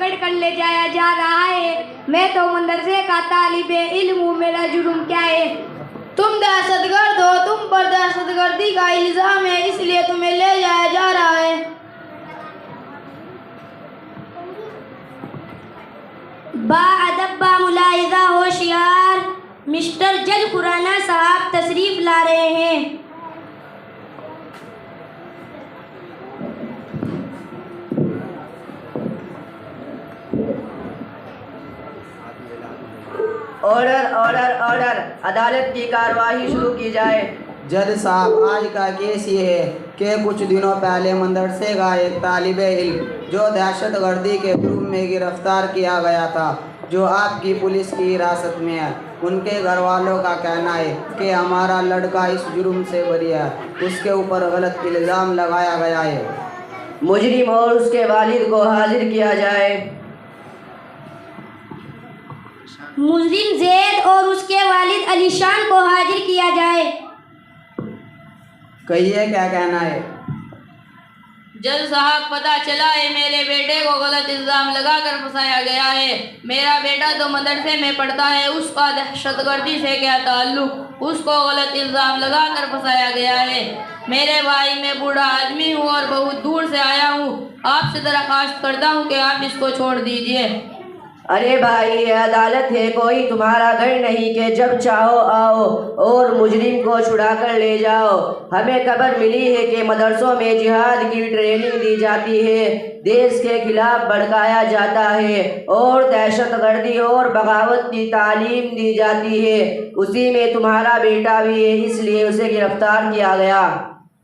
पकड़ कर ले जाया जा रहा है। मैं तो मदरसे का तालिब इल्म हूँ, मेरा जुर्म क्या है? तुम दहशतगर्द हो, तुम पर दहशतगर्दी का इल्ज़ाम है, इसलिए तुम्हें ले जाया जा रहा है। बाअदब बा मुलाहिज़ा होशियार, मिस्टर जज खुराना साहब तशरीफ ला रहे हैं। ऑर्डर ऑर्डर ऑर्डर, अदालत की कार्रवाई शुरू की जाए। जज साहब, आज का केस ये है कि कुछ दिनों पहले मदरसे का एक तालिब इल्म जो दहशतगर्दी के जुर्म में गिरफ्तार किया गया था, जो आपकी पुलिस की हिरासत में है, उनके घर वालों का कहना है कि हमारा लड़का इस जुर्म से बरी है, उसके ऊपर गलत इल्ज़ाम लगाया गया है। मुजरिम और उसके वालिद को हाजिर किया जाए। मुजरिम जैद और उसके वालिद अलीशान को हाजिर किया जाए। कहिए, क्या कहना है? जज साहब, पता चला है मेरे बेटे को गलत इल्ज़ाम लगाकर फंसाया गया है। मेरा बेटा तो मदरसे में पढ़ता है, उसका दहशतगर्दी से क्या ताल्लुक? उसको गलत इल्ज़ाम लगाकर फंसाया गया है। मेरे भाई, मैं बूढ़ा आदमी हूँ और बहुत दूर से आया हूँ, आपसे दरख्वास्त करता हूँ कि आप इसको छोड़ दीजिए। अरे भाई, ये अदालत है, कोई तुम्हारा घर नहीं कि जब चाहो आओ और मुजरिम को छुड़ा कर ले जाओ। हमें खबर मिली है कि मदरसों में जिहाद की ट्रेनिंग दी जाती है, देश के खिलाफ भड़काया जाता है और दहशतगर्दी और बगावत की तालीम दी जाती है। उसी में तुम्हारा बेटा भी है, इसलिए उसे गिरफ्तार किया गया।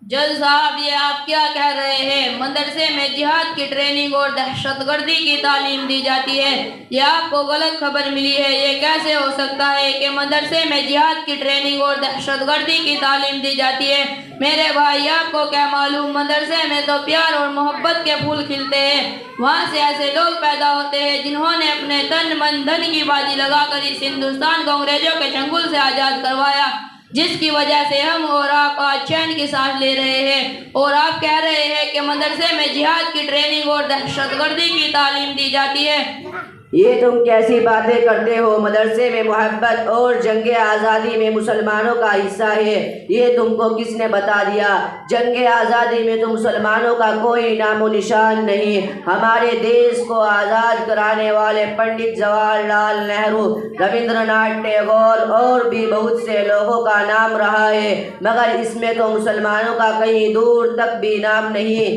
जज साहब, ये आप क्या कह रहे हैं? मदरसे में जिहाद की ट्रेनिंग और दहशतगर्दी की तालीम दी जाती है, ये आपको गलत खबर मिली है। ये कैसे हो सकता है कि मदरसे में जिहाद की ट्रेनिंग और दहशतगर्दी की तालीम दी जाती है? मेरे भाई, आपको क्या मालूम, मदरसे में तो प्यार और मोहब्बत के फूल खिलते हैं। वहाँ से ऐसे लोग पैदा होते हैं जिन्होंने अपने तन मन धन की बाजी लगाकर इस हिंदुस्तान को अंग्रेजों के चंगुल से आज़ाद करवाया, जिसकी वजह से हम और आप आज चैन की सांस ले रहे हैं। और आप कह रहे हैं कि मदरसे में जिहाद की ट्रेनिंग और दहशतगर्दी की तालीम दी जाती है। ये तुम कैसी बातें करते हो? मदरसे में मोहब्बत और जंग आज़ादी में मुसलमानों का हिस्सा है, ये तुमको किसने बता दिया? जंग आज़ादी में तो मुसलमानों का कोई नामो निशान नहीं। हमारे देश को आज़ाद कराने वाले पंडित जवाहरलाल नेहरू, रविंद्रनाथ टैगोर और भी बहुत से लोगों का नाम रहा है, मगर इसमें तो मुसलमानों का कहीं दूर तक भी नाम नहीं।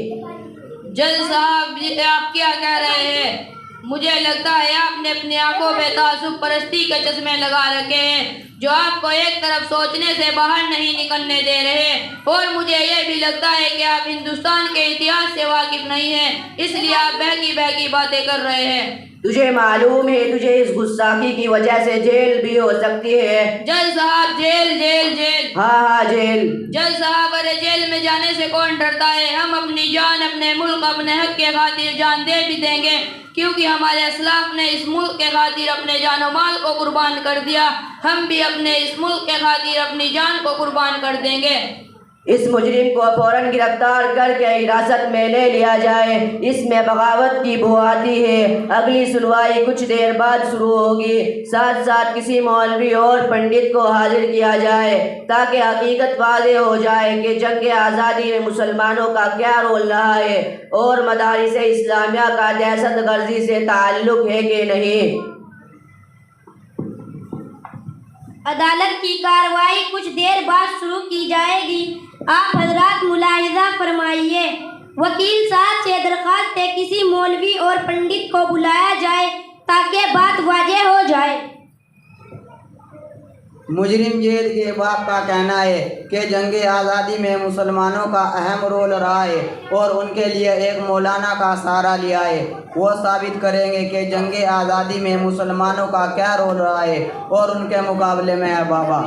जज साहब, आप क्या कह रहे हैं? मुझे लगता है आपने अपनी आंखों पे तासुब परस्ती के चश्मे लगा रखे हैं, जो आपको एक तरफ सोचने से बाहर नहीं निकलने दे रहे। और मुझे ये भी लगता है कि आप हिंदुस्तान के इतिहास से वाकिफ नहीं हैं, इसलिए आप बहकी बहकी बातें कर रहे हैं। तुझे मालूम है, तुझे इस गुस्साखी की वजह से जेल भी हो सकती है। जज साहब, जेल जेल जेल? हाँ, जेल। जज साहब, अरे जेल में जाने से कौन डरता है? हम अपनी जान, अपने मुल्क, अपने हक के खातिर जान दे भी देंगे, क्योंकि हमारे असलाफ ने इस मुल्क के खातिर अपने जान और माल को कुर्बान कर दिया। हम भी अपने इस मुल्क के खातिर अपनी जान को कुर्बान कर देंगे। इस मुजरिम को फौरन गिरफ्तार करके हिरासत में ले लिया जाए, इसमें बगावत की बू आती है। अगली सुनवाई कुछ देर बाद शुरू होगी। साथ साथ किसी मौलवी और पंडित को हाजिर किया जाए ताकि हकीकत वाज़ेह हो जाए कि जंग आज़ादी में मुसलमानों का क्या रोल रहा है और मदारिस इस्लामिया का दहशतगर्दी से ताल्लुक है कि नहीं। अदालत की कार्रवाई कुछ देर बाद शुरू की जाएगी। आप हजरात मुलाहिज़ा फरमाइए। वकील साहब से दरख्वास्त है किसी मौलवी और पंडित को बुलाया जाए ताकि बात वाज़ेह हो जाए। मुजरिम जेल के बाप का कहना है कि जंग आज़ादी में मुसलमानों का अहम रोल रहा है और उनके लिए एक मौलाना का सहारा लिया है। वो साबित करेंगे कि जंग आज़ादी में मुसलमानों का क्या रोल रहा है और उनके मुकाबले में है। बाबा,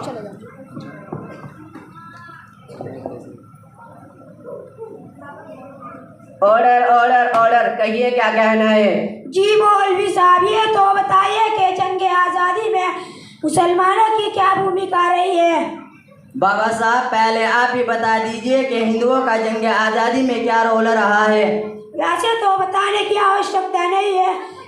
ऑर्डर ऑर्डर ऑर्डर, कहिए, क्या कहना है? जी मौलवी साहब, ये तो बताइए कि जंग आज़ादी में मुसलमानों की क्या भूमिका रही है? बाबा साहब, पहले आप ही बता दीजिए कि हिंदुओं का जंग आज़ादी में क्या रोल रहा है। वैसे तो बताने की आवश्यकता नहीं है,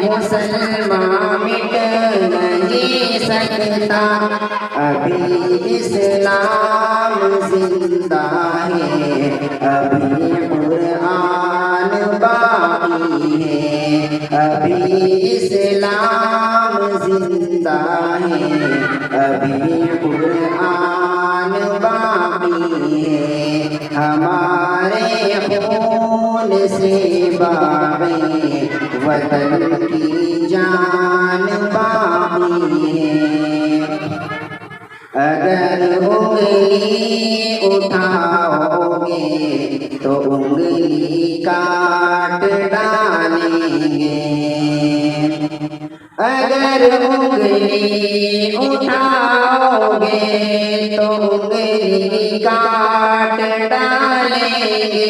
मुसलमान मिट नहीं सकता। अभी इस्लाम जिंदा है, अभी कुरान बाकी है, अभी इस्लाम जिंदा है, अभी कुरान बाकी है। हमारे खून से बाग़े वतन की जान बाकी है। अगर उंगली उठाओगे तो उंगली काट डालेंगे। अगर उंगली उठाओगे तो उंगली काट डालेंगे।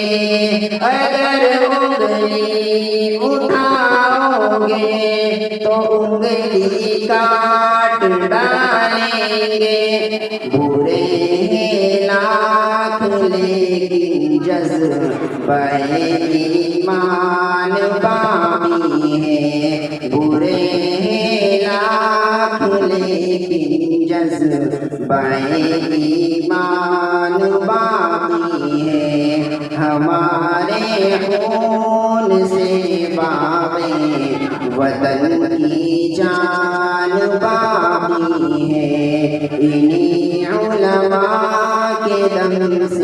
अगर उंगली उठाओगे तो उंगली काट डालेंगे। बुरे हैं लाख लेकिन जज़्बे ईमान बाकी है। बुरे हैं लाख लेकिन जज़्बे ईमान बाकी है। हमारे खून से बाग़े वतन की जान बाकी है। इन्हीं उलमा के दम से